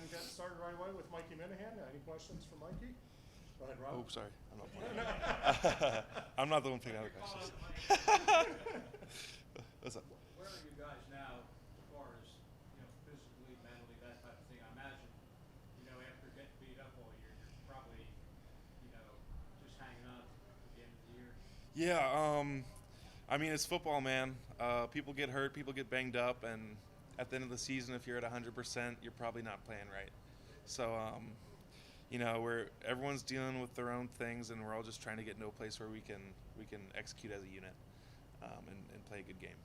and get started right away with Mikey Minihan. Any questions for Mikey? Go ahead, Rob. Oh, sorry. I'm not playing. I'm not the one picking out the questions. What's up? Where are you guys now as far as, physically, mentally, that type of thing? I imagine, after getting beat up all year, you're probably, just hanging on at the end of the year. Yeah, I mean, it's football, man. People get hurt, people get banged up, and at the end of the season, if you're at 100%, you're probably not playing right. So, everyone's dealing with their own things, and we're all just trying to get into a place where we can execute as a unit and play a good game.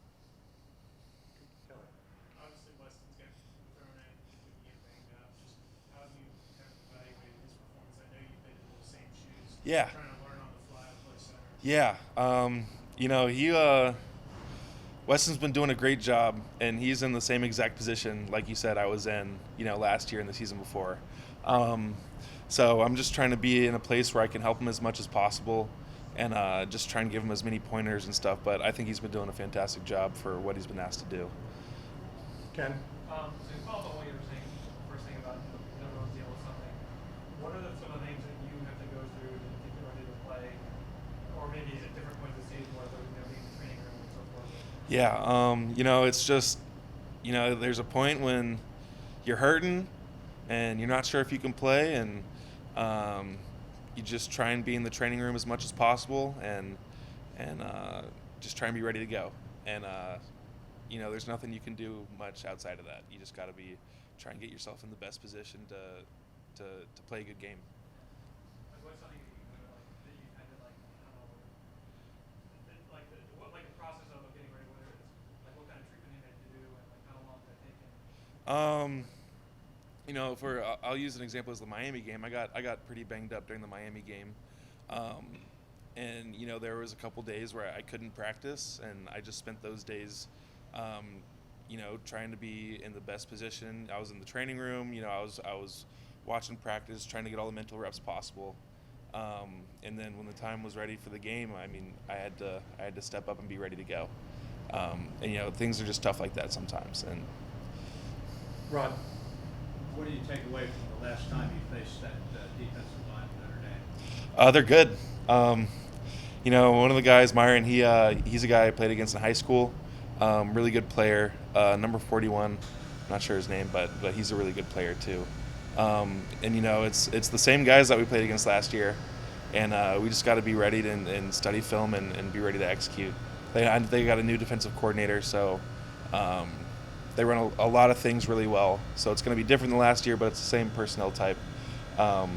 Obviously, Weston's got thrown in, he get banged up. Just how have you kind of evaluated his performance? I know you've been in those same shoes. Yeah. Trying to learn on the fly to play center. Yeah, Weston's been doing a great job, and he's in the same exact position, like you said, I was in, last year and the season before. So I'm just trying to be in a place where I can help him as much as possible, and just trying to give him as many pointers and stuff. But I think he's been doing a fantastic job for what he's been asked to do. Ken? So to follow up on what you were saying, first thing about everyone's dealing with something, what are some of the things that you have to go through to get ready to play, or maybe at different points of the season, whether being in the training room and so forth? Yeah, it's just, there's a point when you're hurting and you're not sure if you can play, and you just try and be in the training room as much as possible, and just try and be ready to go. And there's nothing you can do much outside of that. You just got to try and get yourself in the best position to play a good game. What's something that you had to I don't know, the process of getting ready, whether it's what kind of treatment you had to do, and how long did that take? I'll use an example as the Miami game. I got pretty banged up during the Miami game, and there was a couple days where I couldn't practice, and I just spent those days, trying to be in the best position. I was in the training room. I was watching practice, trying to get all the mental reps possible, and then when the time was ready for the game, I had to step up and be ready to go. And things are just tough like that sometimes. And Rod? What do you take away from the last time you faced that defensive line of Notre Dame? They're good. One of the guys, Myron, he's a guy I played against in high school. Really good player. Number 41, not sure his name, but he's a really good player too. And it's the same guys that we played against last year, and we just got to be ready and study film and be ready to execute. They got a new defensive coordinator, so they run a lot of things really well. So it's going to be different than last year, but it's the same personnel type. So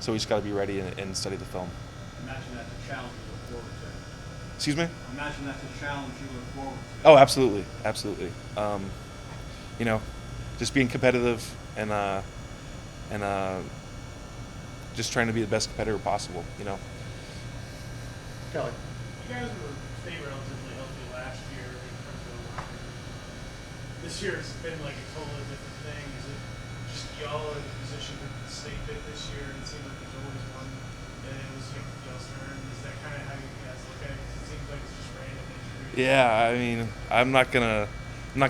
we just got to be ready and study the film. Imagine that's a challenge you look forward to. Excuse me? Imagine that's a challenge you look forward to. Oh, absolutely. Just being competitive and just trying to be the best competitor possible, Kelly? You guys were staying relatively healthy last year in terms of this year it's been like a totally different thing. Is it just y'all are in a position to stay fit this year, and it seems like there's always one, and it was y'all's turn? Is that kind of how you guys look at it? It seems like it's just random injuries. Yeah, I'm not gonna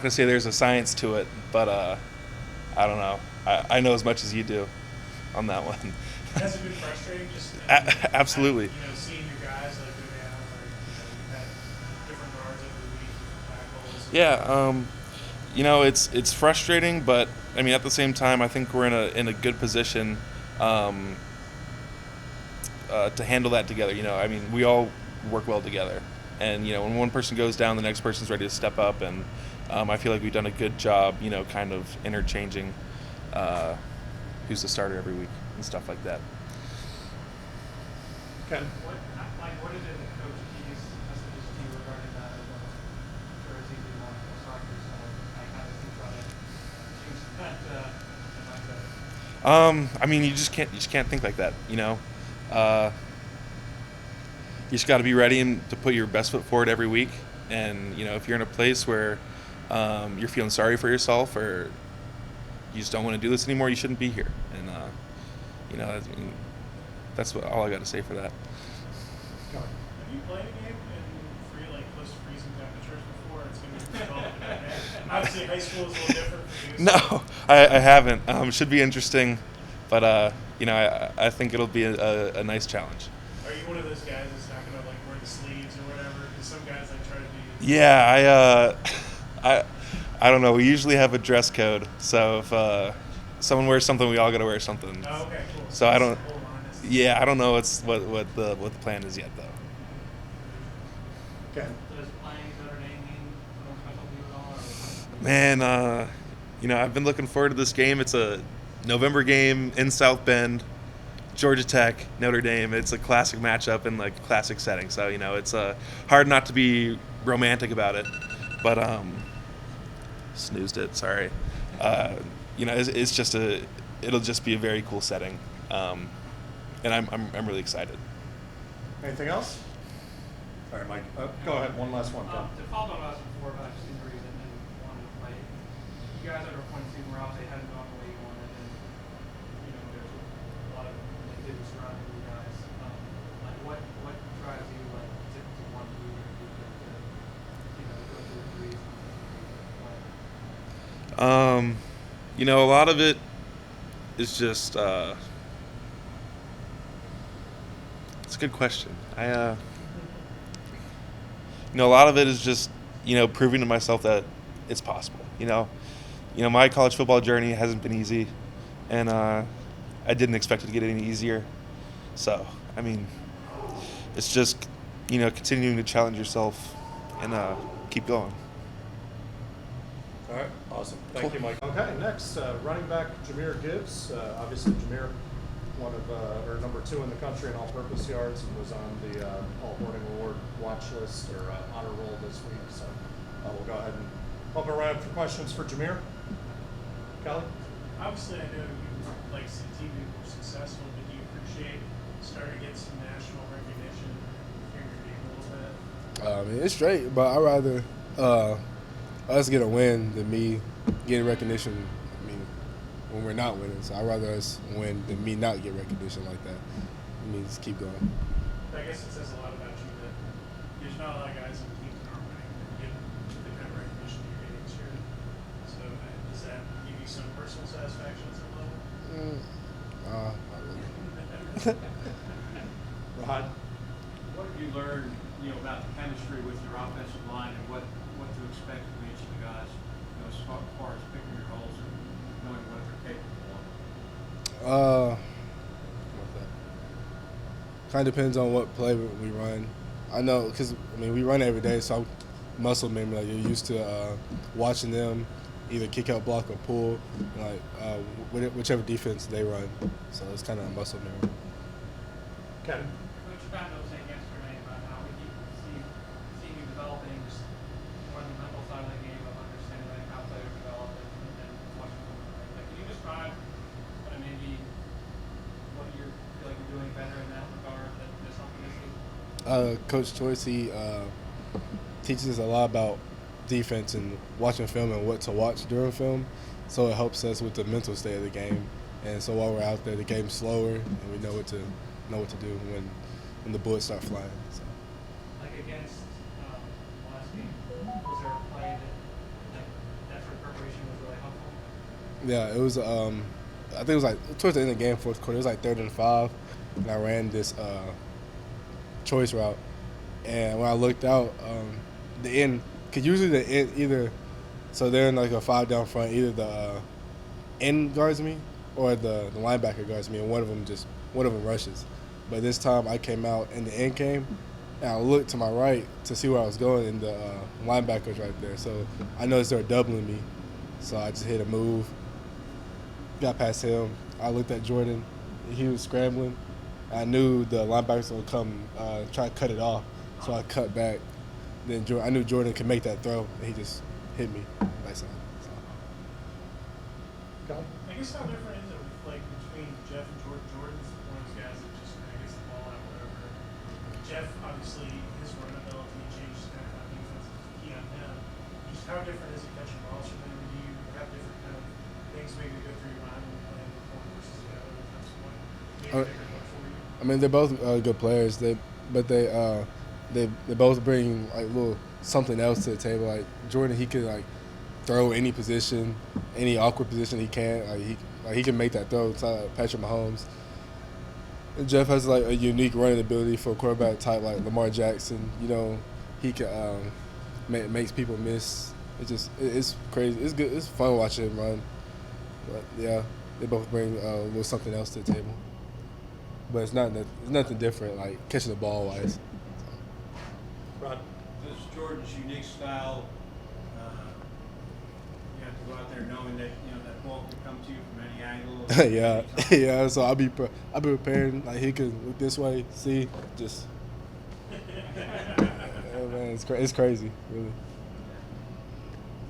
say there's a science to it, but I don't know. I know as much as you do on that one. Has it been frustrating? Just Absolutely. Seeing your guys go down, you've had different guards every week, different Yeah, tackles. it's frustrating, but at the same time, I think we're in a good position to handle that together. We all work well together, and when one person goes down, the next person's ready to step up, and I feel like we've done a good job, kind of interchanging who's the starter every week and stuff like that. Ken? What is it that Coach Keyes messages to you regarding that? Sure, it's easy to want to soccer, so I kind of try to choose that mindset. You just can't think like that. You just got to be ready to put your best foot forward every week. And if you're in a place where you're feeling sorry for yourself, or you just don't want to do this anymore, you shouldn't be here. And that's all I got to say for that. Kelly? Have you played a game in close to freezing temperatures before? It's going to be difficult. Obviously, high school is a little different for you. No, I haven't. Should be interesting, but I think it'll be a nice challenge. Are you one of those guys that's not gonna like wear the sleeves or whatever? Because some guys like try to be. Yeah, I don't know. We usually have a dress code, so if someone wears something, we all got to wear something. Oh, okay, cool. So I don't. Hold on, that's- Yeah, I don't know what the plan is yet though. Ken? Does playing Notre Dame mean something special to you at all? Or Man, I've been looking forward to this game. It's a November game in South Bend, Georgia Tech, Notre Dame. It's a classic matchup in like classic setting. So it's hard not to be romantic about it. But snoozed it. Sorry. It's just it'll just be a very cool setting, and I'm really excited. Anything else? All right, Mike. Go ahead. One last one. Ken. To follow on what I was before about just injuries and wanting to play, you guys are at a point in the season where obviously hadn't gone the way you wanted, and there's a lot of negativity surrounding you guys. Like what drives you to want to do to go through injuries? A lot of it is just it's a good question. A lot of it is just proving to myself that it's possible. My college football journey hasn't been easy, and I didn't expect it to get any easier. So it's just continuing to challenge yourself and keep going. All right, awesome. Thank you, Mike. Okay, next, running back Jahmyr Gibbs. Obviously, Jahmyr, one of or number 2 in the country in all-purpose yards, and was on the All Horning Award watch list or honor roll this week. So we'll go ahead and open a round for questions for Jahmyr. Kelly? Obviously, I know you like to see TV more successful, but do you appreciate starting to get some national recognition here in your game a little bit? It's straight, but I'd rather us get a win than me getting recognition. When we're not winning, so I'd rather us win than me not get recognition like that. Just keep going. I guess it says a lot about you that there's not a lot of guys on the team that aren't winning that get the kind of recognition you're getting this year. So does that give you some personal satisfaction at some level? Not really. Rod? What have you learned, about the chemistry with your offensive line and what to expect from each of the guys, as far as picking your holes and knowing what they're capable of? Kind of depends on what play we run. I know, because we run every day, so I'm muscle memory. Like you're used to watching them either kick out, block, or pull, whichever defense they run. So it's kind of a muscle memory. Ken? Coach Fando was saying yesterday about how we keep seeing you developing just more on the mental side of the game of understanding how players develop and watching them. Like, can you describe maybe what you feel like you're doing better in that regard that's helping this season? Coach Choice, he teaches us a lot about defense and watching film and what to watch during film. So it helps us with the mental state of the game. And so while we're out there, the game's slower and we know what to do when the bullets start flying. So. Like against last game, was there a play that for preparation was really helpful? Yeah, it was. I think it was like towards the end of the game, fourth quarter. It was like 3rd and 5, and I ran this choice route. And when I looked out, the end, because usually the end either, so they're in like a 5 down front. Either the end guards me or the linebacker guards me, and one of them rushes. But this time I came out and the end came, and I looked to my right to see where I was going, and the linebacker's right there. So I noticed they were doubling me, so I just hit a move, got past him. I looked at Jordan, he was scrambling. I knew the linebackers would come try to cut it off, so I cut back. Then I knew Jordan could make that throw, and he just hit me right side. So. Kelly? I guess how different is it between Jeff and Jordan? Jordan's one of those guys that just gets the ball out whatever. Jeff, obviously, his run ability changes kind of how defense is key on him. Just how different is it catching balls from him? Do you have different kind of things maybe go through your mind when you're playing with one versus the other defensive point? They're both good players. They both bring like little something else to the table. Like Jordan, he could like throw any position, any awkward position he can. He can make that throw to Patrick Mahomes. And Jeff has like a unique running ability for a quarterback type like Lamar Jackson. You know, he can makes people miss. It's crazy. It's good. It's fun watching him run. But yeah, they both bring a little something else to the table. But it's nothing different like catching the ball wise. Rod. Does Jordan's unique style, you have to go out there knowing that that ball could come to you from any angle? Yeah, yeah. So I'll be preparing. Like he could look this way, see, just. Oh, man, it's crazy, really.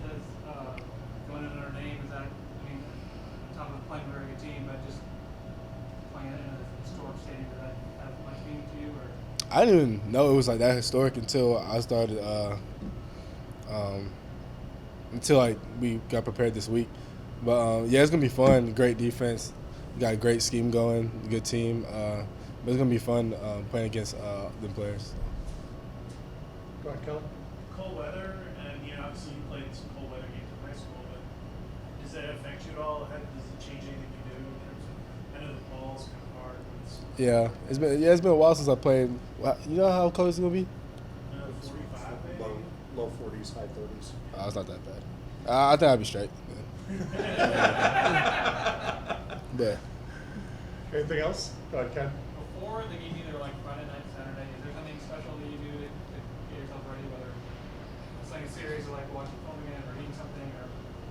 Does going into Notre Dame, is that, I mean, on top of playing a very good team, but just playing in a historic stadium, does that have much meaning to you? Or? I didn't even know it was like that historic until I started. Until like we got prepared this week, but yeah, it's gonna be fun. Great defense, we got a great scheme going, good team. But it's gonna be fun playing against the players. Go ahead, Kelly. Cold weather, and obviously you played some cold weather games in high school, but does that affect you at all? Does it change anything you do in terms of? I know the ball's kind of hard. But it's It's been a while since I played. You know how cold it's gonna be? 45 maybe. Low 40s, high 30s. It's not that bad. I think I'll be straight. But Anything else? Go ahead, Ken. Before the game, either like Friday night, Saturday, is there something special that you do to get yourself ready, whether it's like a series of like watching film again or eating something or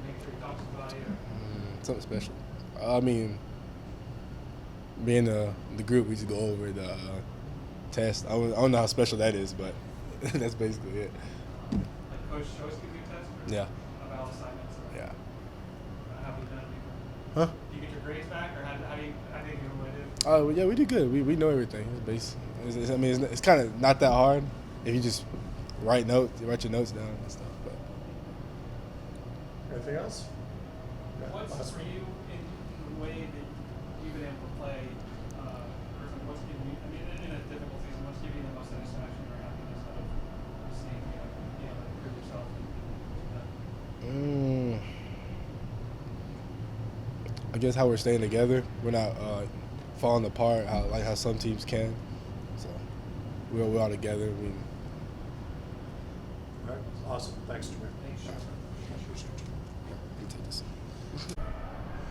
making sure you talk to somebody or something special. I mean, me and the group, we just go over the test. I don't know how special that is, but that's basically it. like Coach Choice gives you a test? Or Yeah. about assignments? Or Yeah. how have you done it before? Huh? Do you get your grades back, or how do you normally do? Oh yeah, we did good. We know everything. It's basic. I mean, it's kind of not that hard if you just write your notes down and stuff. But Anything else? Yeah, What's last for one. you in the way that you've been able to play, or what's giving you, I mean, in a difficult season, what's giving you the most satisfaction or happiness out of seeing, being able to prove yourself? I guess how we're staying together. We're not falling apart how some teams can. So we're all together. All right. Awesome. Thanks, Jahmyr.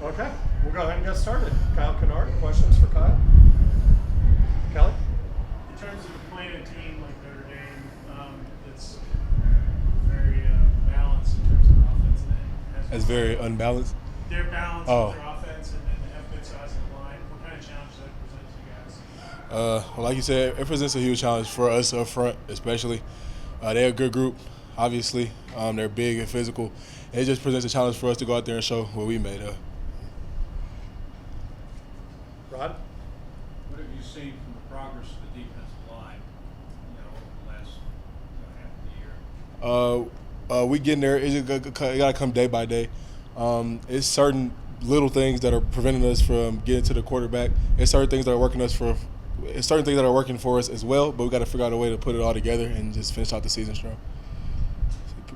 Okay, we'll go ahead and get started. Kyle Kennard, questions for Kyle? Kelly? In terms of playing a team like Notre Dame, that's very balanced in terms of offense and It's very unbalanced. They're balanced Oh. with their offense and then they have good size in the line. What kind of challenge does that present to you guys? Well, like you said, it presents a huge challenge for us up front, especially. They're a good group, obviously. They're big and physical. It just presents a challenge for us to go out there and show what we made of. Rod? What have you seen from the progress of the defensive line, over the last half of the year? We getting there. It got to come day by day. It's certain little things that are preventing us from getting to the quarterback. It's certain things that are working for us as well. But we got to figure out a way to put it all together and just finish out the season strong.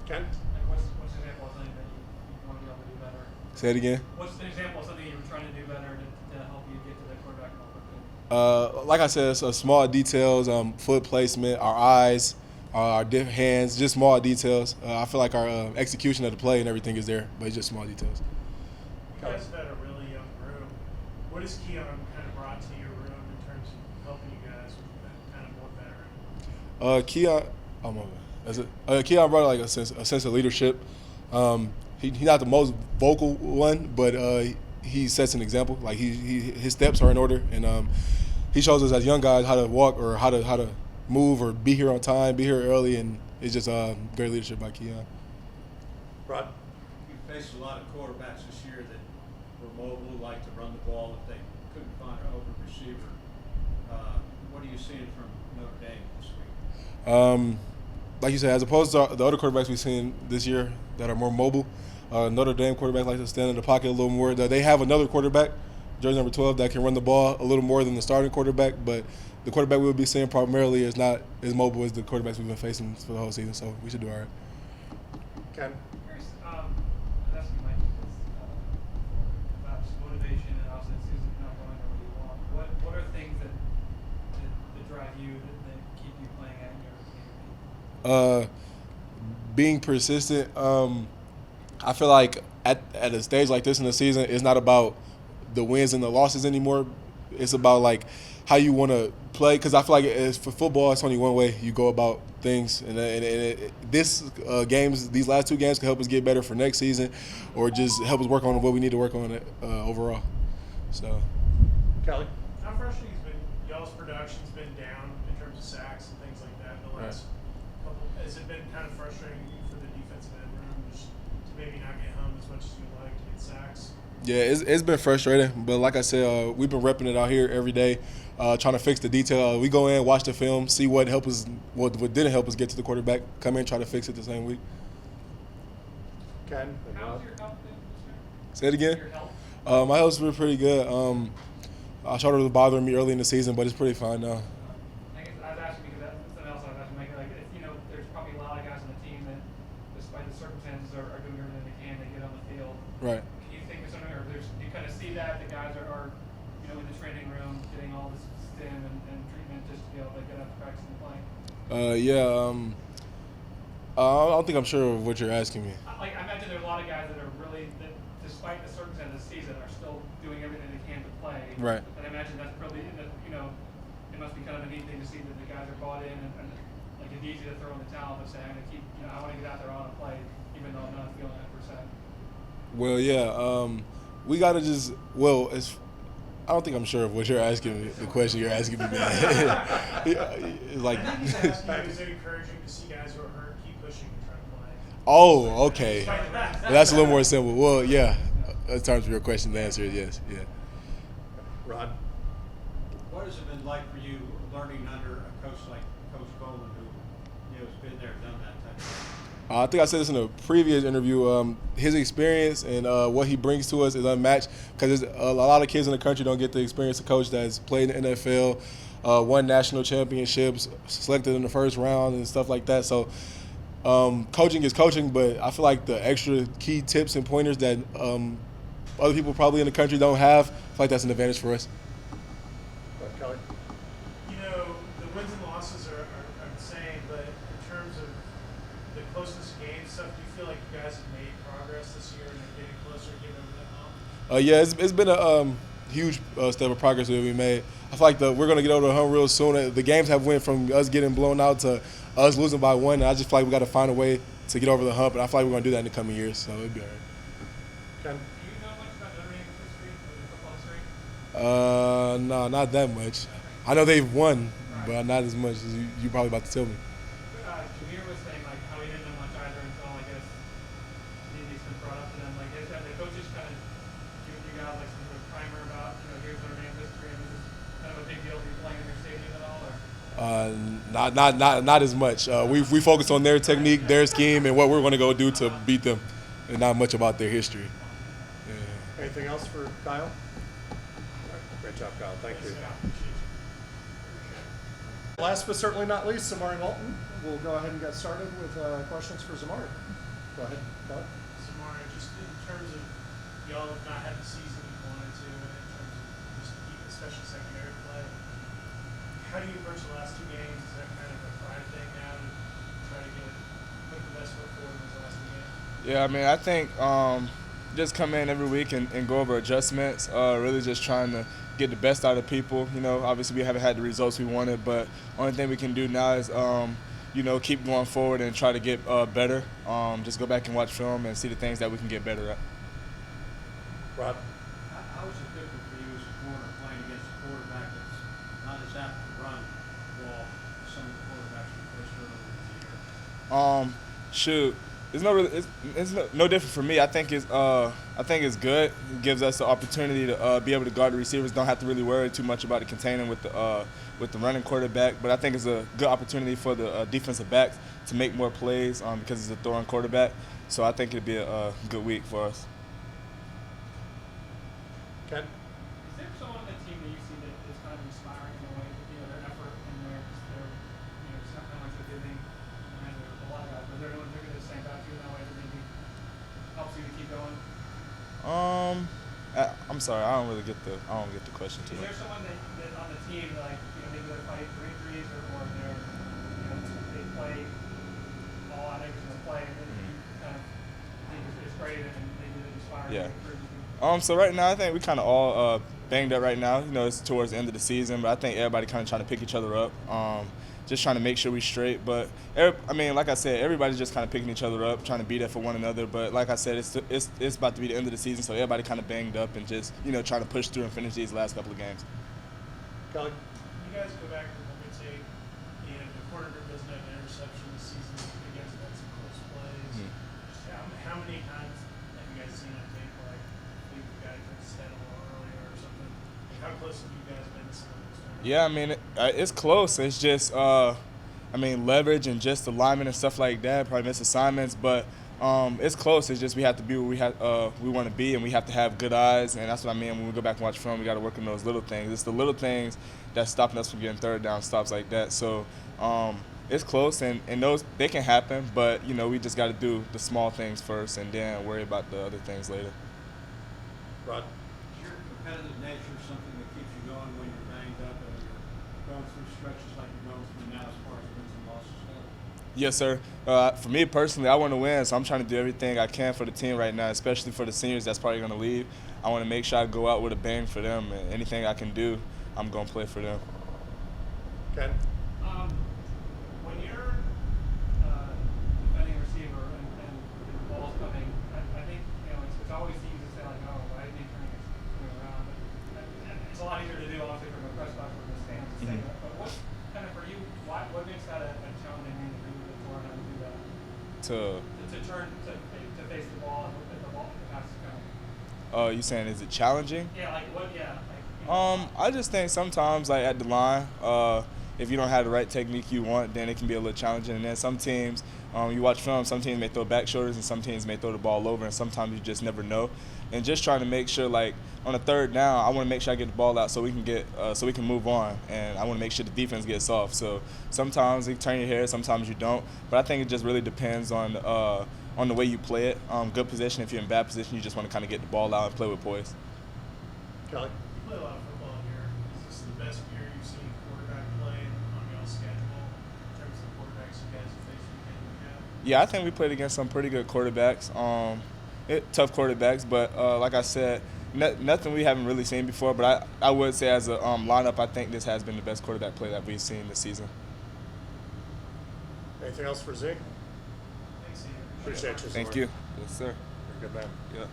Ken? Like what's an example of something that you want to be able to do better? Say it again. What's an example of something you were trying to do better to help you get to the quarterback more quickly? Like I said, so small details, foot placement, our eyes, our hands, just small details. I feel like our execution of the play and everything is there, but it's just small details. You guys have had a really young room. What has Keon kind of brought to your room in terms of helping you guys with that kind of more veteran? Keon brought like a sense of leadership. He's not the most vocal one, but he sets an example. Like his steps are in order, and he shows us as young guys how to walk or how to move or be here on time, be here early, and it's just great leadership by Keon. Rod? You faced a lot of quarterbacks this year that were mobile, like to run the ball if they couldn't find an open receiver. What are you seeing from Notre Dame this week? Like you said, as opposed to the other quarterbacks we've seen this year that are more mobile, Notre Dame quarterback likes to stand in the pocket a little more. They have another quarterback, jersey number 12, that can run the ball a little more than the starting quarterback, but the quarterback we'll be seeing primarily is not as mobile as the quarterbacks we've been facing for the whole season, so we should do all right. Ken? Curious, Being persistent. I feel like at a stage like this in the season, it's not about the wins and the losses anymore. It's about like how you want to play. Because I feel like for football, it's only one way you go about things. And these last 2 games can help us get better for next season, or just help us work on what we need to work on overall. So, Kelly? How frustrating has been y'all's production's been down in terms of sacks and things like that in the last couple? Has it been kind of frustrating for the defensive end room just to maybe not get home as much as you'd like to get sacks? Yeah, it's been frustrating, but like I said, we've been repping it out here every day, trying to fix the detail. We go in, watch the film, see what helped us, what didn't help us get to the quarterback, come in, try to fix it the same week. Ken? And How's Rob? your health been this year? Say it again. Your health? My health's been pretty good. Shoulder was bothering me early in the season, but it's pretty fine now. I was asking because that's something else I was asking. Like, there's probably a lot of guys on the team that, despite the circumstances, are doing everything they can to get on the field. Right. Can you think of something, or do you kind of see that the guys are in the training room getting all this stim and treatment just to be able to get out to practice and play? I don't think I'm sure of what you're asking me. I imagine there are a lot of guys that are really, that despite the circumstances of the season, are still doing everything they can to play. Right. And I imagine that's probably, it must be kind of a neat thing to see that the guys are bought in and like it's easy to throw in the towel but say, I'm going to keep, I want to get out there, I want to play, even though I'm not feeling 100%. Well, yeah, we got to just, I don't think I'm sure of what you're asking me, the question you're asking me. It's like, Is it encouraging to see guys who are hurt keep pushing and trying to play? oh, okay. That's a little more simple. Well, yeah, in terms of your question, the answer is yes, yeah. Rod? What has it been like for you learning under a coach like Coach Coleman, who has been there, done that type of thing? I think I said this in a previous interview. His experience and what he brings to us is unmatched because a lot of kids in the country don't get the experience of a coach that's played in the NFL, won national championships, selected in the first round and stuff like that. So coaching is coaching, but I feel like the extra key tips and pointers that other people probably in the country don't have, I feel like that's an advantage for us. Kelly? The wins and losses are the same, but in terms of the closeness of game stuff, do you feel like you guys have made progress this year and are getting closer to getting over that hump? Yeah, it's been a huge step of progress that we made. I feel like we're going to get over the hump real soon. The games have went from us getting blown out to us losing by 1, and I just feel like we got to find a way to get over the hump, and I feel like we're going to do that in the coming years, so it'll be all right. Ken? Do you know much about Notre Dame's history or the football history? No, not that much. I know they've won, but not as much as you probably about to tell me. Jahmyr was saying like how he didn't know much either until I guess he's been brought up to them. Like, have the coaches kind of given you guys like some sort of primer about here's Notre Dame's history and this is kind of a big deal to be playing in their stadium at all? Or? Not as much. We focus on their technique, their scheme, and what we're going to go do to beat them, and not much about their history. Yeah. Anything else for Kyle? Great job, Kyle. Thank you. Last but certainly not least, Zamari Walton. We'll go ahead and get started with questions for Zamari. Go ahead, Kyle. Samara, just in terms of y'all have not had the season you wanted to, in terms of just especially secondary play, how do you approach the last 2 games? Is that kind of a pride thing now to try to put the best foot forward in those last 2 games? Yeah, I mean, I think just come in every week and go over adjustments, really just trying to get the best out of people. Obviously we haven't had the results we wanted, but only thing we can do now is, keep going forward and try to get better. Just go back and watch film and see the things that we can get better at. Rod? How is it different for you as a corner playing against a quarterback that's not as apt to run the ball as some of the quarterbacks we faced earlier in the year? Shoot, it's no different for me. I think it's good. It gives us the opportunity to be able to guard the receivers. Don't have to really worry too much about the containing with the running quarterback. But I think it's a good opportunity for the defensive backs to make more plays because it's a throwing quarterback. So I think it'd be a good week for us. Ken? Is there someone on the team that you see that is kind of inspiring in a way, their effort and their just how much they're giving? I mean, there's a lot of guys, but they're doing the same back to you in that way that maybe helps you to keep going? I'm sorry, I don't get the question too Is much. there someone that on the team, like, maybe they're fighting for injuries or they play all out in the play, and then you kind of think it's great and maybe it inspires Yeah. you. So right now, I think we kind of all banged up right now. You know, it's towards the end of the season, but I think everybody kind of trying to pick each other up. Just trying to make sure we straight. But, like I said, everybody's just kind of picking each other up, trying to be there for one another. But like I said, it's about to be the end of the season, so everybody kind of banged up and just, you know, trying to push through and finish these last couple of games. Kelly? You guys go back to the Olympic tape, and the quarter group doesn't have an interception this season. You guys have had some close plays. How many times have you guys seen on tape, like, maybe the guy took a step a little earlier or something? Like, how close have you guys been to some of those turnovers? Yeah, I mean, it's close. It's just, leverage and just alignment and stuff like that, probably miss assignments, but it's close. It's just we have to be where we want to be, and we have to have good eyes, and that's what I mean. When we go back and watch film, we got to work on those little things. It's the little things that's stopping us from getting third down stops like that. So it's close, and those, they can happen, but, you know, we just got to do the small things first and then worry about the other things later. Rod? Is your competitive nature something that keeps you going when you're banged up and you're going through stretches like you're going through now as far as wins and losses go? Yes, sir. For me personally, I want to win, so I'm trying to do everything I can for the team right now, especially for the seniors that's probably going to leave. I want to make sure I go out with a bang for them, and anything I can do, I'm going to play for them. Ken? When you're defending a receiver and the ball's coming, I think, you know, it's always easy to say, like, oh, why isn't he turning around? But it's a lot easier to do, obviously, from a press box or from the stands to say that. But what kind of, for you, what makes that a challenging thing to do before how to do that? To turn, to face the ball and the ball, the pass is coming. You saying, is it challenging? Yeah, like, what, yeah. Like, you know, I just think sometimes, like, at the line, if you don't have the right technique you want, then it can be a little challenging. And then some teams, you watch film, some teams may throw back shoulders and some teams may throw the ball over, and sometimes you just never know. And just trying to make sure, like, on a third down, I want to make sure I get the ball out so we can move on, and I want to make sure the defense gets off. So sometimes you turn your head, sometimes you don't. But I think it just really depends on the way you play it. Good position. If you're in bad position, you just want to kind of get the ball out and play with poise. Kelly? You play a lot of football here. Is this the best year you've seen quarterback play on y'all's schedule in terms of the quarterbacks you guys have faced week in, week out? Yeah, I think we played against some pretty good quarterbacks. Tough quarterbacks, but like I said, nothing we haven't really seen before. But I would say as a lineup, I think this has been the best quarterback play that we've seen this season. Anything else for Zeke? Thanks, Ian. Appreciate you. Thank you. Yes, sir. You're a good man. Yeah.